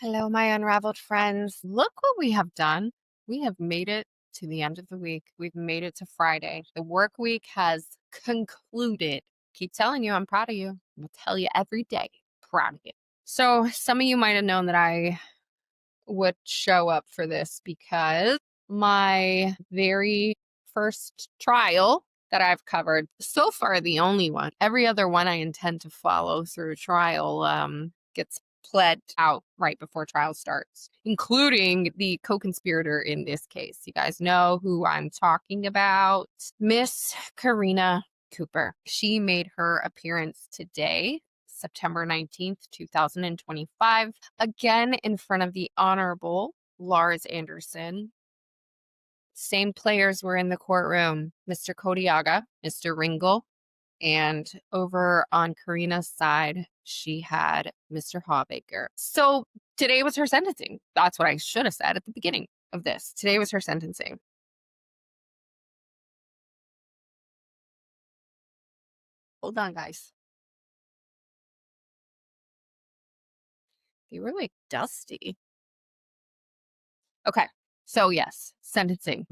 Hello, my unraveled friends. Look what we have done. We have made it to the end of the week. We've made it to Friday. The work week has concluded. Keep telling you, I'm proud of you. I'm going to tell you every day, proud of you. So, some of you might have known that I would show up for this because my very first trial that I've covered, so far the only one, every other one I intend to follow through trial gets pled out right before trial starts, including the co-conspirator in this case. You guys know who I'm talking about. Miss Karina Cooper. She made her appearance today, September 19th, 2025, again in front of the Honorable Lars Anderson. Same players were in the courtroom, Mr. Kodiaga, Mr. Ringel, and over on Karina's side, she had Mr. Hawbaker. So today was her sentencing. That's what I should have said at the beginning of this. Today was her sentencing. Hold on, guys. They were like dusty. Okay. So yes, sentencing.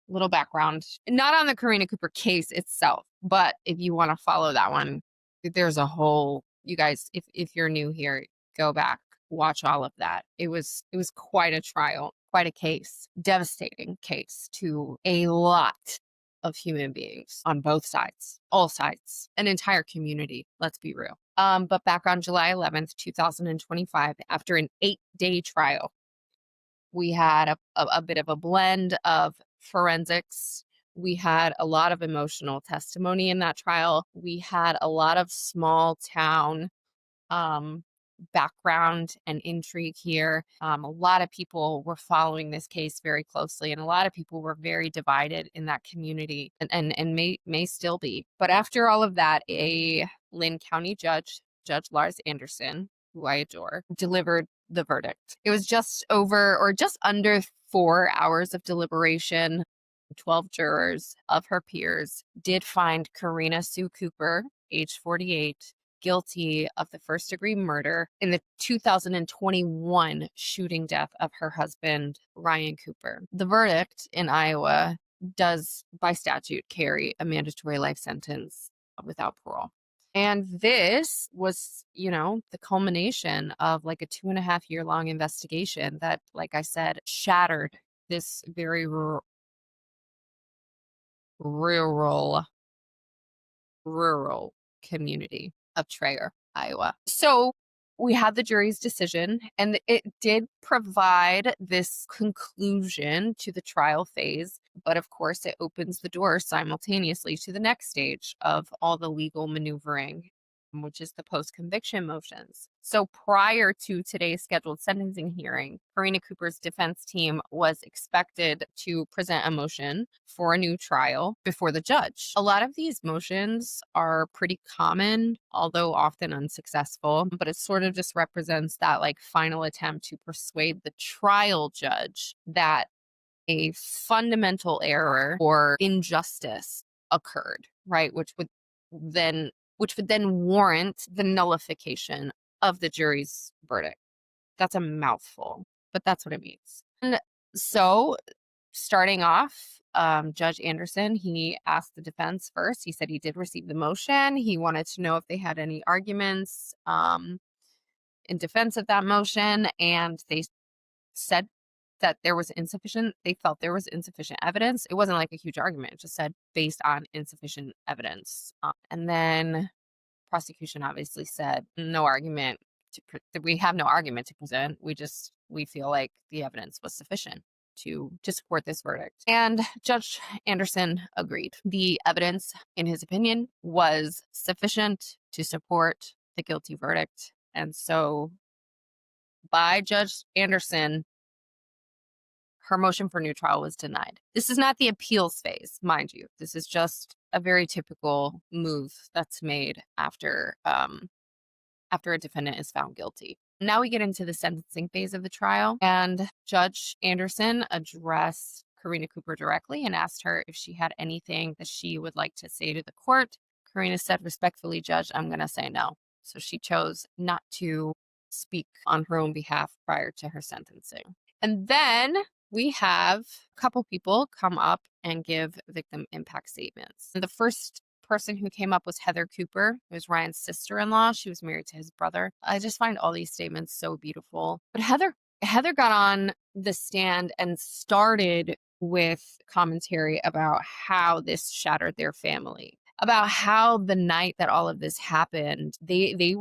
Little background, not on the Karina Cooper case itself, but if you want to follow that one, there's a whole, you guys, if you're new here, go back, watch all of that. It was quite a trial, quite a case, devastating case to a lot of human beings on both sides, all sides, an entire community, let's be real. But back on July 11th, 2025, after an 8-day trial, we had a bit of a blend of forensics. We had a lot of emotional testimony in that trial. We had a lot of small town background and intrigue here. A lot of people were following this case very closely, and a lot of people were very divided in that community, and may still be. But after all of that, a Lynn County judge, Judge Lars Anderson, who I adore, delivered the verdict. It was just over or just under 4 hours of deliberation. 12 jurors of her peers did find Karina Sue Cooper, age 48, guilty of the first-degree murder in the 2021 shooting death of her husband, Ryan Cooper. The verdict in Iowa does, by statute, carry a mandatory life sentence without parole. And this was, the culmination of like a 2.5-year-long investigation that, like I said, shattered this very rural community of Traer, Iowa. So we had the jury's decision, and it did provide this conclusion to the trial phase. But of course, it opens the door simultaneously to the next stage of all the legal maneuvering, which is the post-conviction motions. So prior to today's scheduled sentencing hearing, Karina Cooper's defense team was expected to present a motion for a new trial before the judge. A lot of these motions are pretty common, although often unsuccessful, but it sort of just represents that like final attempt to persuade the trial judge that a fundamental error or injustice occurred, right? Which would then warrant the nullification of the jury's verdict. That's a mouthful, but that's what it means. And so starting off, Judge Anderson, he asked the defense first. He said he did receive the motion. He wanted to know if they had any arguments in defense of that motion, and they said that they felt there was insufficient evidence. It wasn't like a huge argument. It just said based on insufficient evidence. And then prosecution obviously said no argument. We have no argument to present. We feel like the evidence was sufficient to support this verdict. And Judge Anderson agreed. The evidence, in his opinion, was sufficient to support the guilty verdict. And so by Judge Anderson, her motion for new trial was denied. This is not the appeals phase, mind you. This is just a very typical move that's made after a defendant is found guilty. Now we get into the sentencing phase of the trial, and Judge Anderson addressed Karina Cooper directly and asked her if she had anything that she would like to say to the court. Karina said, respectfully, Judge, I'm going to say no. So she chose not to speak on her own behalf prior to her sentencing. And then we have a couple people come up and give victim impact statements. The first person who came up was Heather Cooper, who was Ryan's sister-in-law. She was married to his brother. I just find all these statements so beautiful. But Heather got on the stand and started with commentary about how this shattered their family, about how the night that all of this happened, the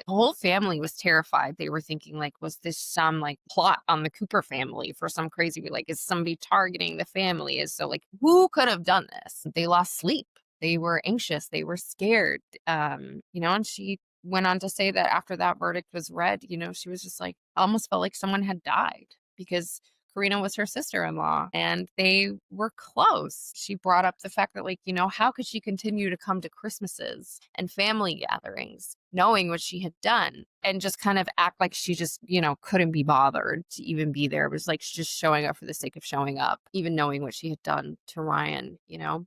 whole family was terrified. They were thinking, like, was this some like plot on the Cooper family for some crazy, like, is somebody targeting the family? Is so like, who could have done this? They lost sleep. They were anxious. They were scared. And she went on to say that after that verdict was read, she was just like, almost felt like someone had died because Karina was her sister-in-law and they were close. She brought up the fact that, like, how could she continue to come to Christmases and family gatherings knowing what she had done and just kind of act like she just, couldn't be bothered to even be there. It was like just showing up for the sake of showing up, even knowing what she had done to Ryan,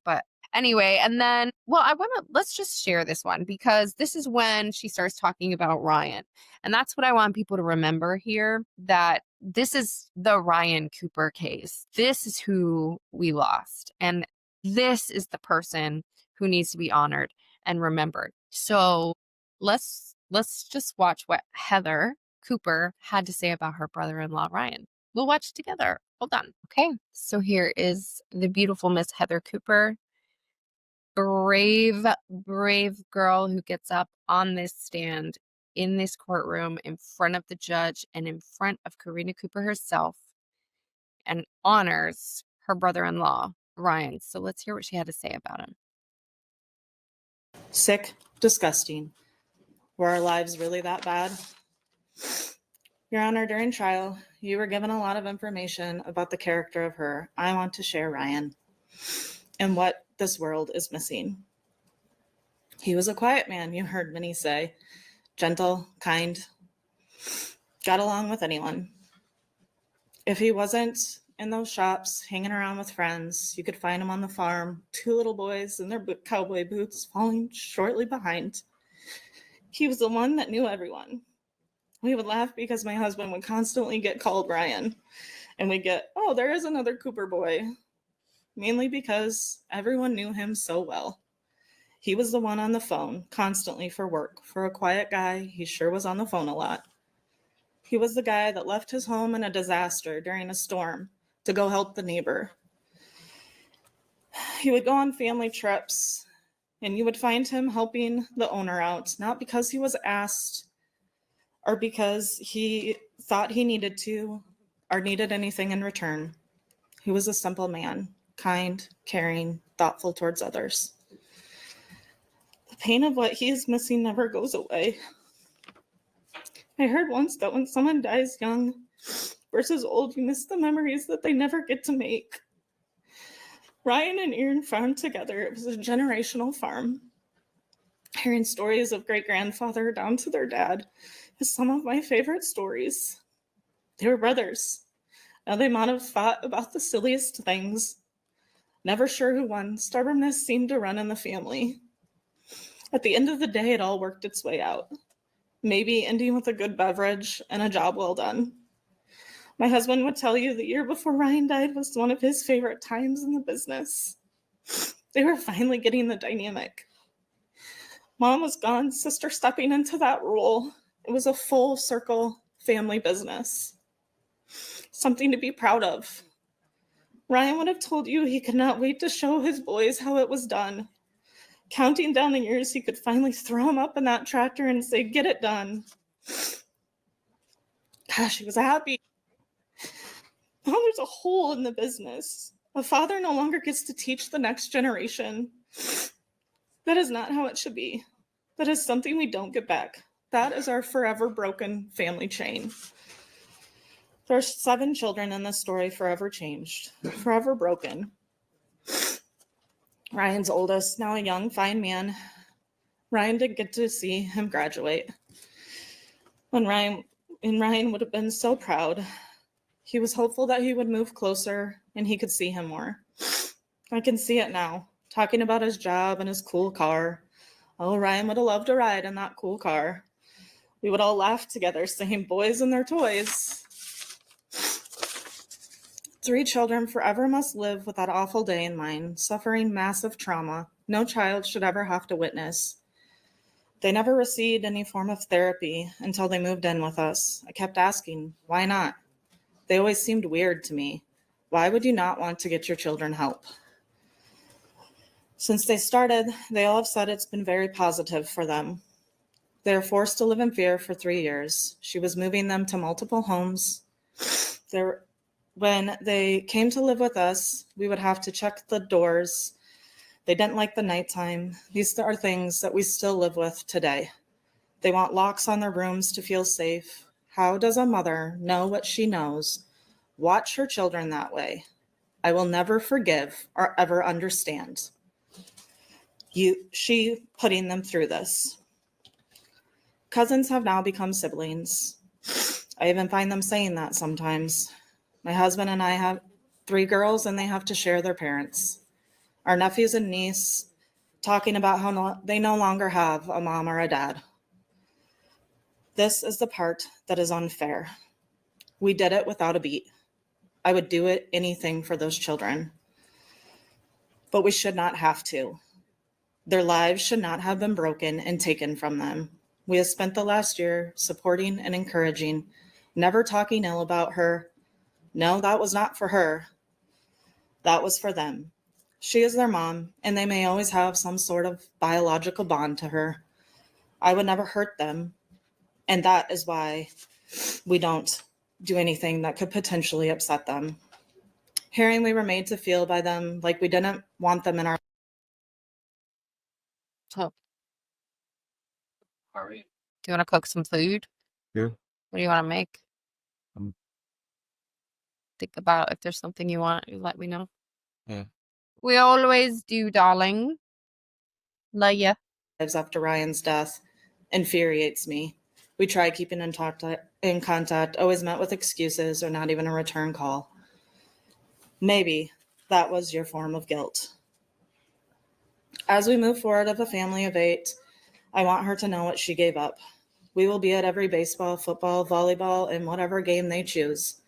but anyway, and then, let's just share this one because this is when she starts talking about Ryan. And that's what I want people to remember here, that this is the Ryan Cooper case. This is who we lost. And this is the person who needs to be honored and remembered. So let's just watch what Heather Cooper had to say about her brother-in-law, Ryan. We'll watch together. Hold on. Okay. So here is the beautiful Miss Heather Cooper. Brave girl who gets up on this stand in this courtroom in front of the judge and in front of Karina Cooper herself and honors her brother-in-law, Ryan. So let's hear what she had to say about him. Sick, disgusting. Were our lives really that bad? Your Honor, during trial, you were given a lot of information about the character of her. I want to share Ryan and what this world is missing. He was a quiet man, you heard many say. Gentle, kind, got along with anyone. If he wasn't in those shops, hanging around with friends, you could find him on the farm, two little boys in their cowboy boots following shortly behind. He was the one that knew everyone. We would laugh because my husband would constantly get called Ryan, and we'd get, oh, there is another Cooper boy, mainly because everyone knew him so well. He was the one on the phone constantly for work. For a quiet guy, he sure was on the phone a lot. He was the guy that left his home in a disaster during a storm to go help the neighbor. He would go on family trips, and you would find him helping the owner out, not because he was asked or because he thought he needed to or needed anything in return. He was a simple man, kind, caring, thoughtful towards others. The pain of what he is missing never goes away. I heard once that when someone dies young versus old, you miss the memories that they never get to make. Ryan and Erin farmed together. It was a generational farm. Hearing stories of great-grandfather down to their dad is some of my favorite stories. They were brothers. Now they might have fought about the silliest things. Never sure who won. Stubbornness seemed to run in the family. At the end of the day, it all worked its way out. Maybe ending with a good beverage and a job well done. My husband would tell you the year before Ryan died was one of his favorite times in the business. They were finally getting the dynamic. Mom was gone, sister stepping into that role. It was a full circle family business. Something to be proud of. Ryan would have told you he could not wait to show his boys how it was done. Counting down the years, he could finally throw him up in that tractor and say, get it done. Gosh, he was happy. Now there's a hole in the business. A father no longer gets to teach the next generation. That is not how it should be. That is something we don't get back. That is our forever broken family chain. There's 7 children in this story forever changed, forever broken. Ryan's oldest, now a young, fine man. Ryan didn't get to see him graduate. Ryan would have been so proud. He was hopeful that he would move closer and he could see him more. I can see it now, talking about his job and his cool car. Oh, Ryan would have loved to ride in that cool car. We would all laugh together, saying, "Boys and their toys." 3 children forever must live with that awful day in mind, suffering massive trauma no child should ever have to witness. They never received any form of therapy until they moved in with us. I kept asking, why not? They always seemed weird to me. Why would you not want to get your children help? Since they started, they all have said it's been very positive for them. They are forced to live in fear for 3 years. She was moving them to multiple homes. When they came to live with us, we would have to check the doors. They didn't like the nighttime. These are things that we still live with today. They want locks on their rooms to feel safe. How does a mother know what she knows? Watch her children that way. I will never forgive or ever understand. She putting them through this. Cousins have now become siblings. I even find them saying that sometimes. My husband and I have 3 girls and they have to share their parents. Our nephews and niece talking about how they no longer have a mom or a dad. This is the part that is unfair. We did it without a beat. I would do anything for those children. But we should not have to. Their lives should not have been broken and taken from them. We have spent the last year supporting and encouraging, never talking ill about her. No, that was not for her. That was for them. She is their mom, and they may always have some sort of biological bond to her. I would never hurt them, and that is why we don't do anything that could potentially upset them. Hearing we were made to feel by them like we didn't want them in our... So, All right. do you want to cook some food? Yeah. What do you want to make? Um, Think about if there's something you want, you let me know. Yeah. We always do, darling. Love ya. lives after Ryan's death infuriates me. We try keeping in contact, always met with excuses or not even a return call. Maybe that was your form of guilt. As we move forward of a family of 8, I want her to know what she gave up. We will be at every baseball, football, volleyball, and whatever game they choose.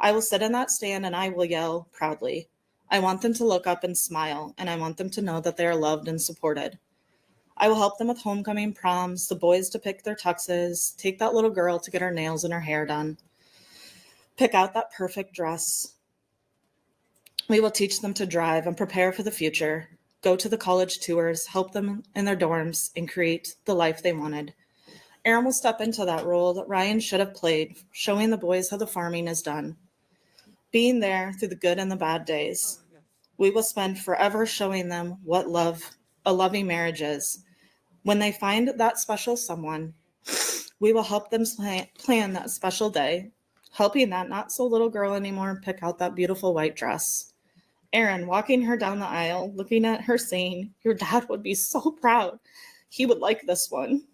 I will sit in that stand and I will yell proudly. I want them to look up and smile, and I want them to know that they are loved and supported. I will help them with homecoming, proms, the boys to pick their tuxes, take that little girl to get her nails and her hair done, pick out that perfect dress. We will teach them to drive and prepare for the future, go to the college tours, help them in their dorms, and create the life they wanted. Aaron will step into that role that Ryan should have played, showing the boys how the farming is done, being there through the good and the bad days. We will spend forever showing them what a loving marriage is. When they find that special someone, we will help them plan that special day, helping that not so little girl anymore pick out that beautiful white dress. Aaron walking her down the aisle, looking at her saying, "Your dad would be so proud. He would like this one."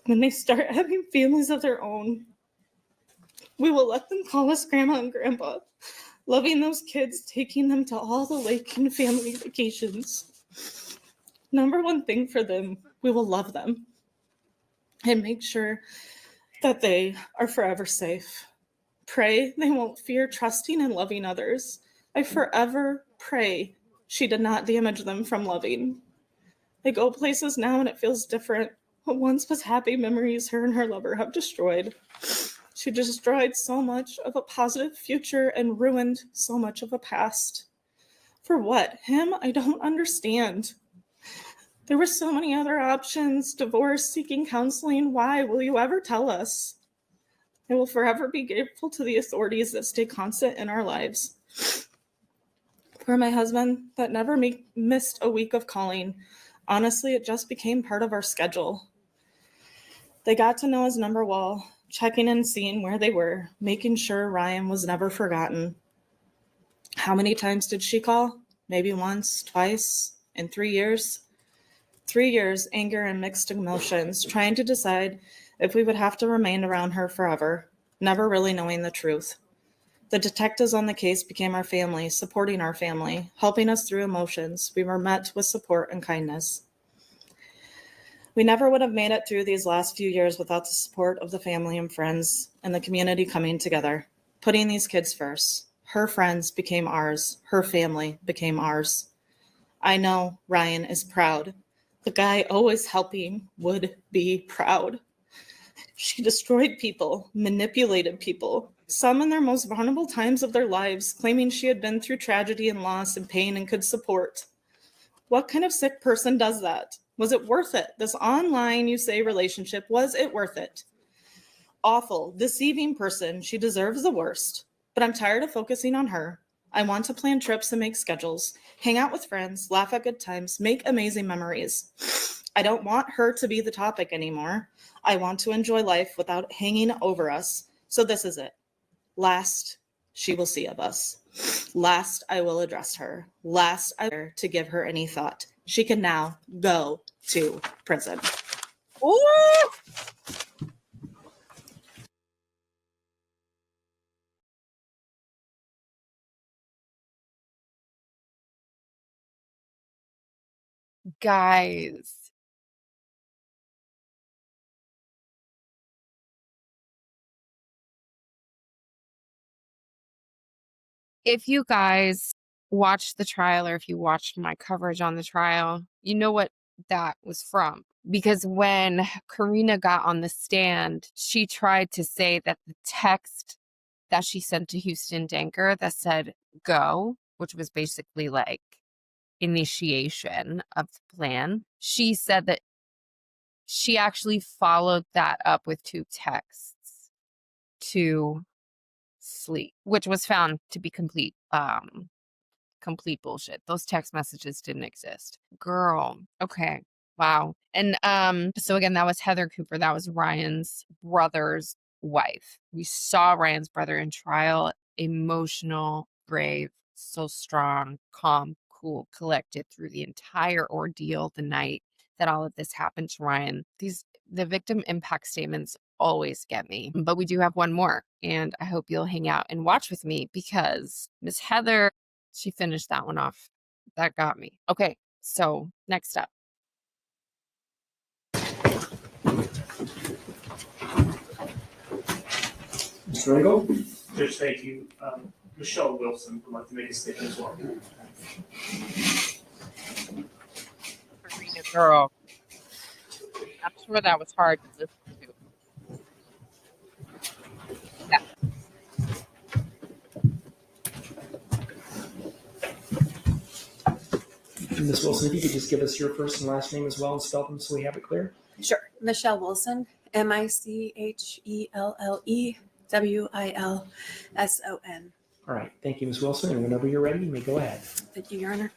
When they start having families of their own, we will let them call us grandma and grandpa, loving those kids, taking them to all the lake and family vacations. Number one thing for them, we will love them and make sure that they are forever safe. Pray they won't fear trusting and loving others. I forever pray she did not damage them from loving. They go places now and it feels different. What once was happy memories her and her lover have destroyed. She destroyed so much of a positive future and ruined so much of a past. For what? Him? I don't understand. There were so many other options, divorce, seeking counseling. Why? Will you ever tell us? I will forever be grateful to the authorities that stay constant in our lives. For my husband, that never missed a week of calling. Honestly, it just became part of our schedule. They got to know his number well, checking and seeing where they were, making sure Ryan was never forgotten. How many times did she call? Maybe once, twice, in 3 years? 3 years, anger and mixed emotions, trying to decide if we would have to remain around her forever, never really knowing the truth. The detectives on the case became our family, supporting our family, helping us through emotions. We were met with support and kindness. We never would have made it through these last few years without the support of the family and friends and the community coming together, putting these kids first. Her friends became ours. Her family became ours. I know Ryan is proud. The guy always helping would be proud. She destroyed people, manipulated people, some in their most vulnerable times of their lives, claiming she had been through tragedy and loss and pain and could support. What kind of sick person does that? Was it worth it? This online, you say, relationship, was it worth it? Awful, deceiving person. She deserves the worst. But I'm tired of focusing on her. I want to plan trips and make schedules, hang out with friends, laugh at good times, make amazing memories. I don't want her to be the topic anymore. I want to enjoy life without hanging over us. So this is it. Last she will see of us. Last I will address her. Last I will to give her any thought. She can now go to prison. Ooh! Guys, if you guys watched the trial or if you watched my coverage on the trial, you know what that was from. Because when Karina got on the stand, she tried to say that the text that she sent to Houston Danker that said go, which was basically like initiation of the plan, she said that she actually followed that up with 2 texts to sleep, which was found to be complete bullshit. Those text messages didn't exist. Girl. Okay. Wow. And so again, that was Heather Cooper. That was Ryan's brother's wife. We saw Ryan's brother in trial, emotional, brave, so strong, calm, cool, collected through the entire ordeal the night that all of this happened to Ryan. The victim impact statements always get me. But we do have one more, and I hope you'll hang out and watch with me because Miss Heather, she finished that one off. That got me. Okay, so next up. Mr. Ringo? Judge, thank you. Michelle Wilson would like to make a statement as well. Karina girl. I'm sure that was hard to listen to. Yeah. Ms. Wilson, if you could just give us your first and last name as well and spell them so we have it clear. Sure. Michelle Wilson, MICHELLEWILSON. All right. Thank you, Ms. Wilson. And whenever you're ready, you may go ahead. Thank you, Your Honor.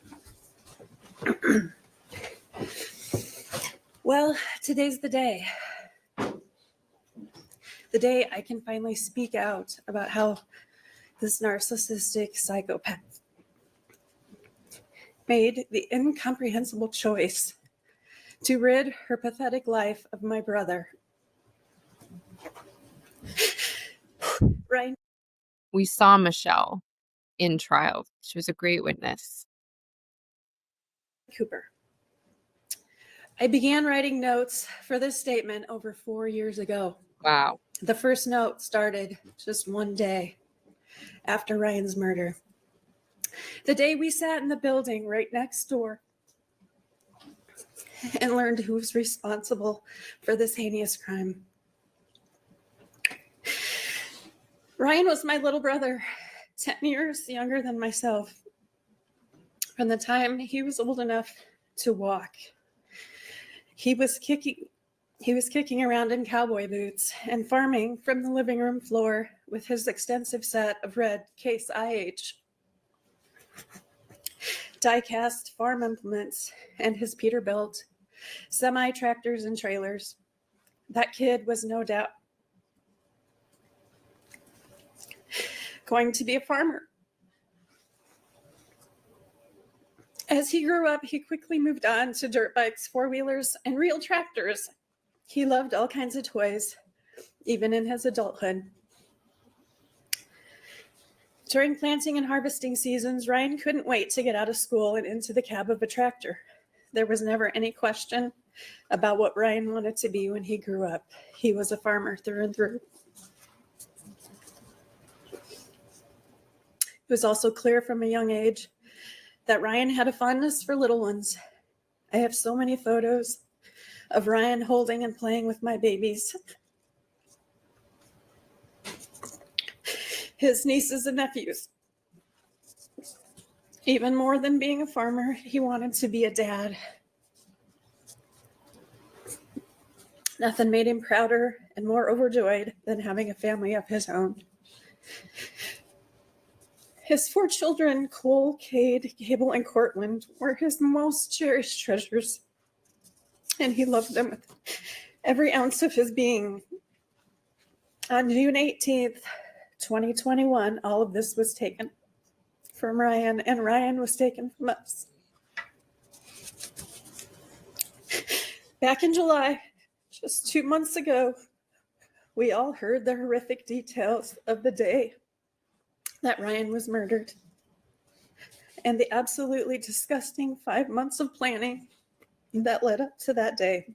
Well, today's the day. The day I can finally speak out about how this narcissistic psychopath made the incomprehensible choice to rid her pathetic life of my brother. Right. We saw Michelle in trial. She was a great witness. Cooper. I began writing notes for this statement over 4 years ago. Wow. The first note started just one day after Ryan's murder. The day we sat in the building right next door and learned who was responsible for this heinous crime. Ryan was my little brother, 10 years younger than myself. From the time he was old enough to walk, he was kicking around in cowboy boots and farming from the living room floor with his extensive set of red Case IH die-cast farm implements and his Peterbilt, semi-tractors and trailers. That kid was no doubt going to be a farmer. As he grew up, he quickly moved on to dirt bikes, four-wheelers, and real tractors. He loved all kinds of toys, even in his adulthood. During planting and harvesting seasons, Ryan couldn't wait to get out of school and into the cab of a tractor. There was never any question about what Ryan wanted to be when he grew up. He was a farmer through and through. It was also clear from a young age that Ryan had a fondness for little ones. I have so many photos of Ryan holding and playing with my babies, his nieces and nephews. Even more than being a farmer, he wanted to be a dad. Nothing made him prouder and more overjoyed than having a family of his own. His 4 children, Cole, Cade, Gable, and Cortland, were his most cherished treasures, and he loved them with every ounce of his being. On June 18th, 2021, all of this was taken from Ryan, and Ryan was taken from us. Back in July, just 2 months ago, we all heard the horrific details of the day that Ryan was murdered and the absolutely disgusting 5 months of planning that led up to that day.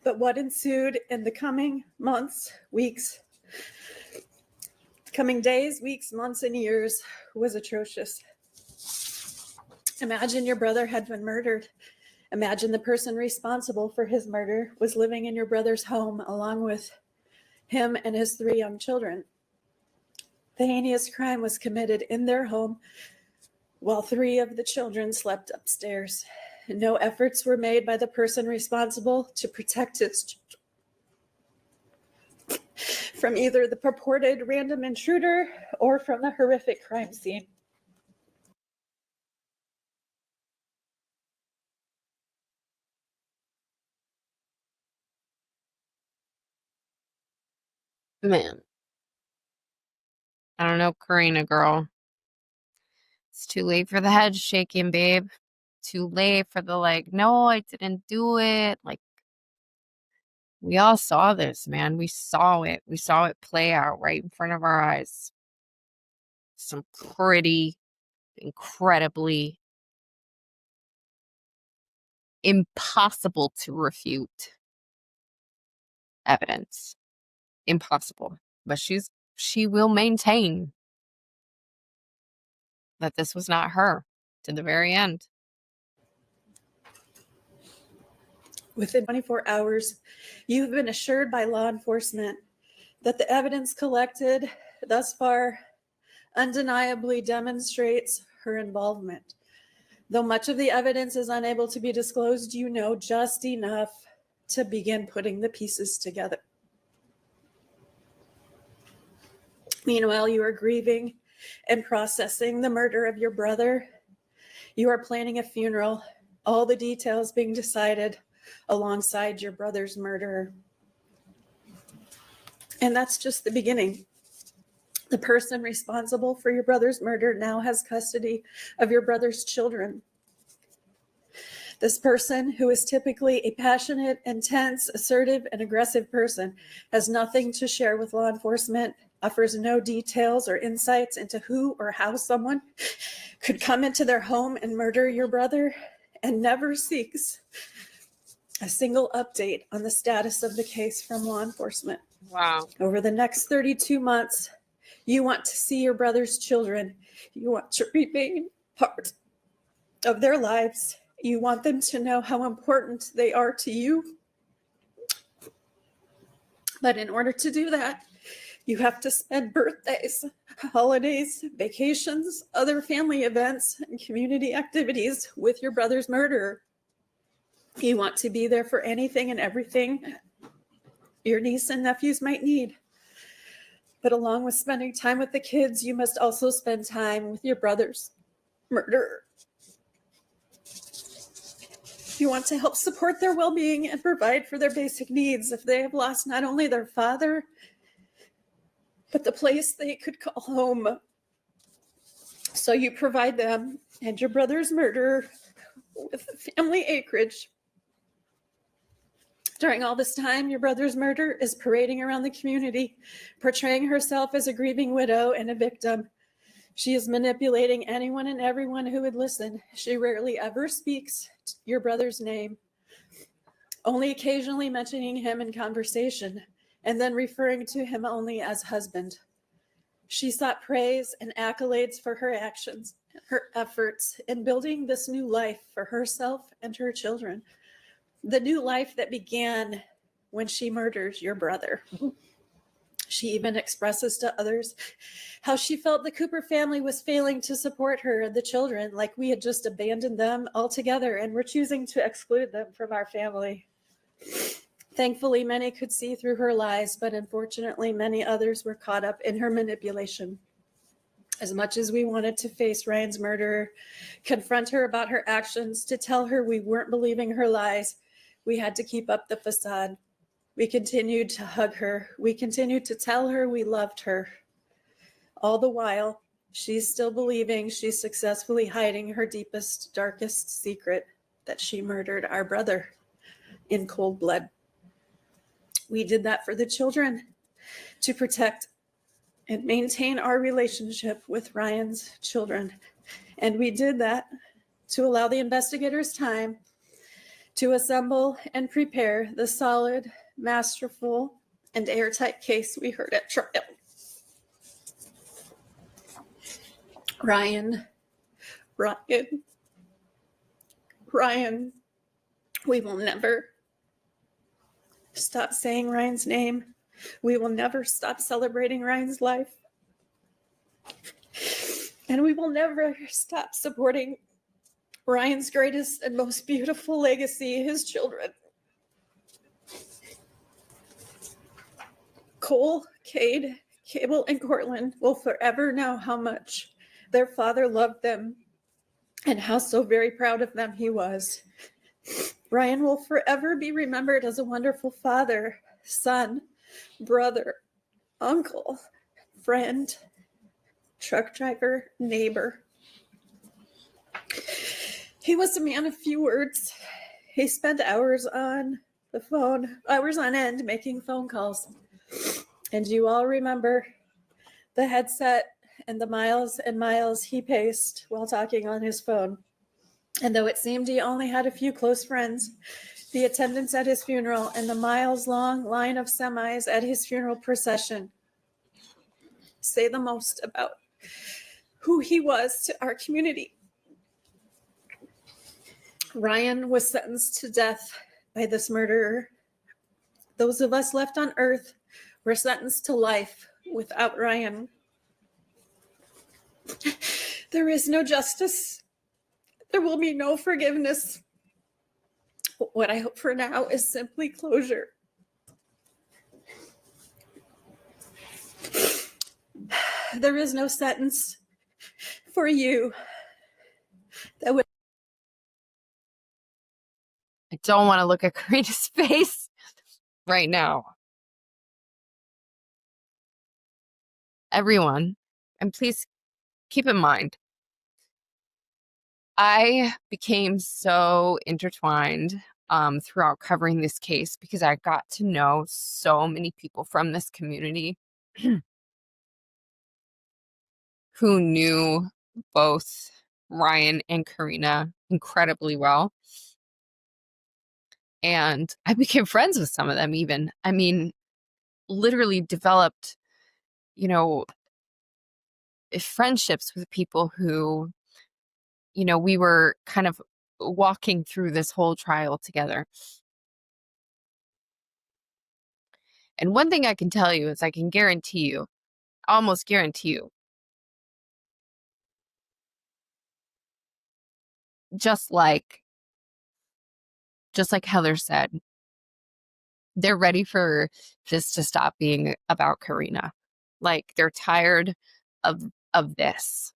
But what ensued in the coming months, weeks, coming days, weeks, months, and years was atrocious. Imagine your brother had been murdered. Imagine the person responsible for his murder was living in your brother's home along with him and his 3 young children. The heinous crime was committed in their home while 3 of the children slept upstairs. No efforts were made by the person responsible to protect his children from either the purported random intruder or from the horrific crime scene. Man, I don't know, Karina girl. It's too late for the head shaking, babe. Too late for the like, no, I didn't do it. Like, we all saw this, man. We saw it. We saw it play out right in front of our eyes. Some pretty, incredibly impossible to refute evidence. Impossible. But she will maintain that this was not her to the very end. Within 24 hours, you've been assured by law enforcement that the evidence collected thus far undeniably demonstrates her involvement. Though much of the evidence is unable to be disclosed, you know just enough to begin putting the pieces together. Meanwhile, you are grieving and processing the murder of your brother. You are planning a funeral, all the details being decided alongside your brother's murderer. And that's just the beginning. The person responsible for your brother's murder now has custody of your brother's children. This person, who is typically a passionate, intense, assertive, and aggressive person, has nothing to share with law enforcement, offers no details or insights into who or how someone could come into their home and murder your brother, and never seeks a single update on the status of the case from law enforcement. Wow. Over the next 32 months, you want to see your brother's children. You want to remain part of their lives. You want them to know how important they are to you. But in order to do that, you have to spend birthdays, holidays, vacations, other family events, and community activities with your brother's murderer. You want to be there for anything and everything your niece and nephews might need. But along with spending time with the kids, you must also spend time with your brother's murderer. You want to help support their well-being and provide for their basic needs if they have lost not only their father, but the place they could call home. So you provide them and your brother's murderer with family acreage. During all this time, your brother's murder is parading around the community, portraying herself as a grieving widow and a victim. She is manipulating anyone and everyone who would listen. She rarely ever speaks your brother's name, only occasionally mentioning him in conversation, and then referring to him only as husband. She sought praise and accolades for her actions, her efforts in building this new life for herself and her children. The new life that began when she murders your brother. She even expresses to others how she felt the Cooper family was failing to support her and the children, like we had just abandoned them altogether and were choosing to exclude them from our family. Thankfully, many could see through her lies, but unfortunately, many others were caught up in her manipulation. As much as we wanted to face Ryan's murderer, confront her about her actions, to tell her we weren't believing her lies, we had to keep up the facade. We continued to hug her. We continued to tell her we loved her. All the while, she's still believing she's successfully hiding her deepest, darkest secret, that she murdered our brother in cold blood. We did that for the children, to protect and maintain our relationship with Ryan's children. And we did that to allow the investigators time to assemble and prepare the solid, masterful, and airtight case we heard at trial. Ryan, we will never stop saying Ryan's name. We will never stop celebrating Ryan's life. And we will never stop supporting Ryan's greatest and most beautiful legacy, his children. Cole, Cade, Cable, and Cortland will forever know how much their father loved them and how so very proud of them he was. Ryan will forever be remembered as a wonderful father, son, brother, uncle, friend, truck driver, neighbor. He was a man of few words. He spent hours on the phone, hours on end, making phone calls. And you all remember the headset and the miles and miles he paced while talking on his phone. And though it seemed he only had a few close friends, the attendance at his funeral and the miles-long line of semis at his funeral procession say the most about who he was to our community. Ryan was sentenced to death by this murderer. Those of us left on earth were sentenced to life without Ryan. There is no justice. There will be no forgiveness. What I hope for now is simply closure. There is no sentence for you that would. I don't want to look at Karina's face right now. Everyone, and please keep in mind, I became so intertwined throughout covering this case because I got to know so many people from this community who knew both Ryan and Karina incredibly well. And I became friends with some of them even. I mean, literally developed, friendships with people who, we were kind of walking through this whole trial together. And one thing I can tell you is I can guarantee you, almost guarantee you, just like Heather said, they're ready for this to stop being about Karina. Like they're tired of this.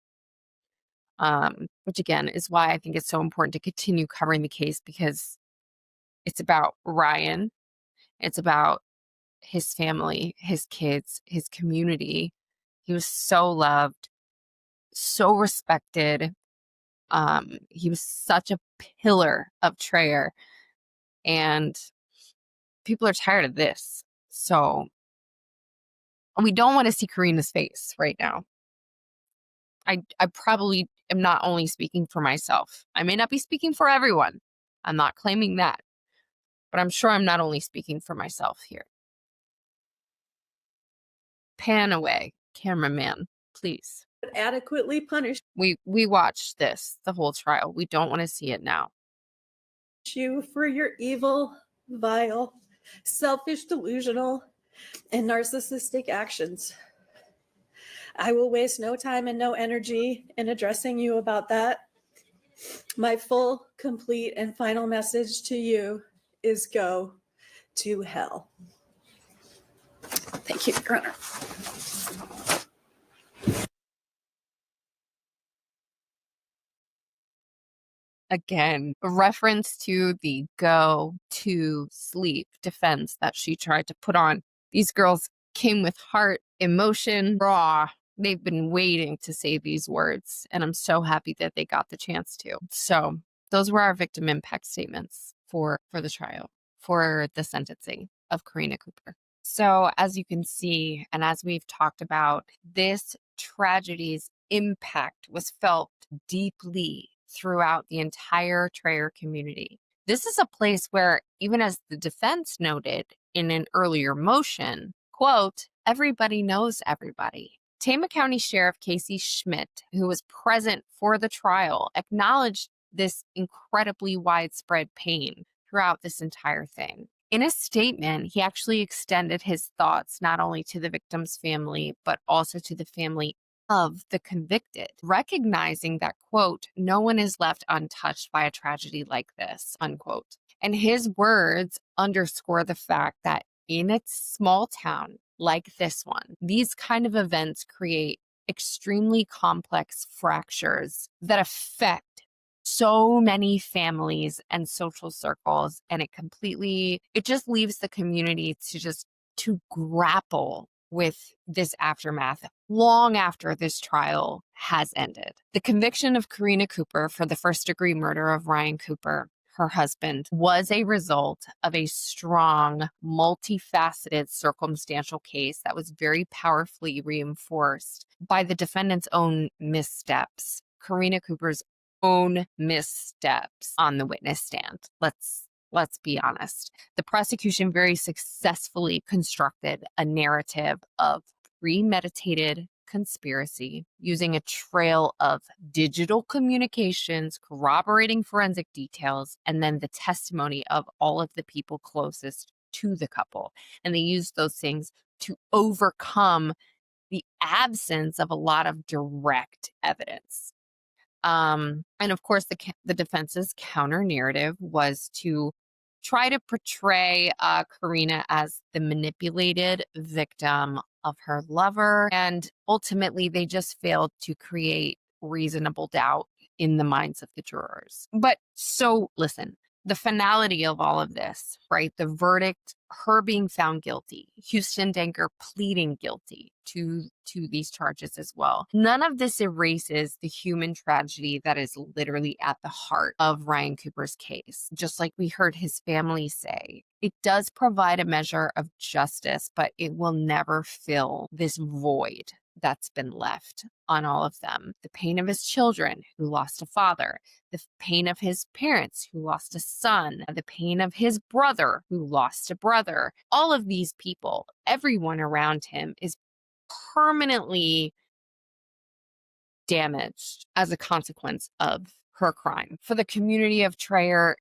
Which again is why I think it's so important to continue covering the case, because it's about Ryan. It's about his family, his kids, his community. He was so loved, so respected. He was such a pillar of Traer, and people are tired of this. So we don't want to see Karina's face right now. I probably am not only speaking for myself. I may not be speaking for everyone. I'm not claiming that. But I'm sure I'm not only speaking for myself here. Pan away, cameraman, please. Adequately punished We watched this the whole trial. We don't want to see it now. you for your evil, vile, selfish, delusional, and narcissistic actions. I will waste no time and no energy in addressing you about that. My full, complete, and final message to you is go to hell. Thank you, Your Honor. Again, a reference to the go to sleep defense that she tried to put on. These girls came with heart, emotion, raw. They've been waiting to say these words, and I'm so happy that they got the chance to. So those were our victim impact statements for the trial, for the sentencing of Karina Cooper. So as you can see, and as we've talked about, this tragedy's impact was felt deeply throughout the entire Traer community. This is a place where, even as the defense noted in an earlier motion, quote, everybody knows everybody. Tama County Sheriff Casey Schmidt, who was present for the trial, acknowledged this incredibly widespread pain throughout this entire thing. In a statement, he actually extended his thoughts not only to the victim's family, but also to the family of the convicted, recognizing that, quote, no one is left untouched by a tragedy like this, unquote. And his words underscore the fact that in a small town like this one, these kind of events create extremely complex fractures that affect so many families and social circles, and it just leaves the community to grapple with this aftermath long after this trial has ended. The conviction of Karina Cooper for the first-degree murder of Ryan Cooper, her husband, was a result of a strong, multifaceted circumstantial case that was very powerfully reinforced by the defendant's own missteps, Karina Cooper's own missteps on the witness stand. Let's be honest. The prosecution very successfully constructed a narrative of premeditated conspiracy using a trail of digital communications, corroborating forensic details, and then the testimony of all of the people closest to the couple. And they used those things to overcome the absence of a lot of direct evidence. And of course, the defense's counter narrative was to try to portray Karina as the manipulated victim of her lover. And ultimately, they just failed to create reasonable doubt in the minds of the jurors. But so listen, the finality of all of this, right? The verdict, her being found guilty, Houston Danker pleading guilty to these charges as well. None of this erases the human tragedy that is literally at the heart of Ryan Cooper's case. Just like we heard his family say, it does provide a measure of justice, but it will never fill this void that's been left on all of them. The pain of his children who lost a father, the pain of his parents who lost a son, the pain of his brother who lost a brother. All of these people, everyone around him is permanently damaged as a consequence of her crime. For the community of Traer,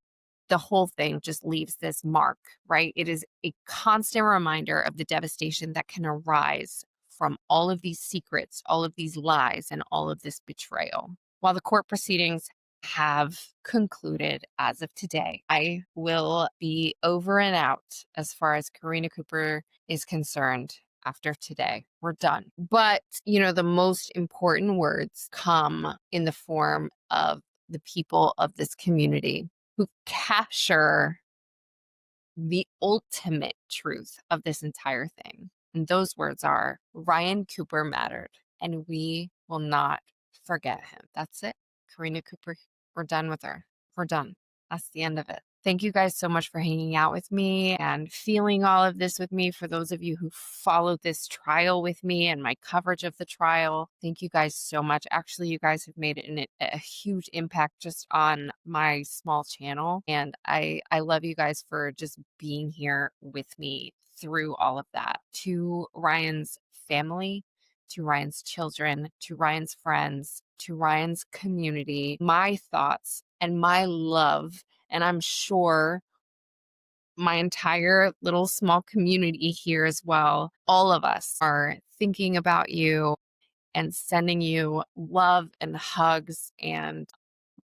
the whole thing just leaves this mark, right? It is a constant reminder of the devastation that can arise from all of these secrets, all of these lies, and all of this betrayal. While the court proceedings have concluded as of today, I will be over and out as far as Karina Cooper is concerned. After today, we're done. But, the most important words come in the form of the people of this community who capture the ultimate truth of this entire thing. And those words are Ryan Cooper mattered, and we will not forget him. That's it. Karina Cooper, we're done with her. We're done. That's the end of it. Thank you guys so much for hanging out with me and feeling all of this with me. For those of you who followed this trial with me and my coverage of the trial, thank you guys so much. Actually, you guys have made a huge impact just on my small channel. And I love you guys for just being here with me through all of that. To Ryan's family, to Ryan's children, to Ryan's friends, to Ryan's community, my thoughts and my love, and I'm sure my entire little small community here as well, all of us are thinking about you and sending you love and hugs. And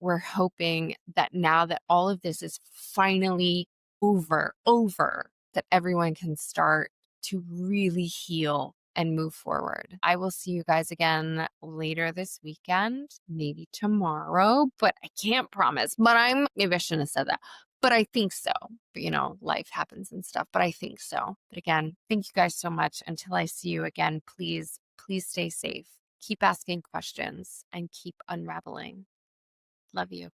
we're hoping that now that all of this is finally over, that everyone can start to really heal and move forward. I will see you guys again later this weekend, maybe tomorrow, but I can't promise. Maybe I shouldn't have said that, but I think so. But, life happens and stuff, but I think so. But again, thank you guys so much. Until I see you again, please stay safe. Keep asking questions and keep unraveling. Love you.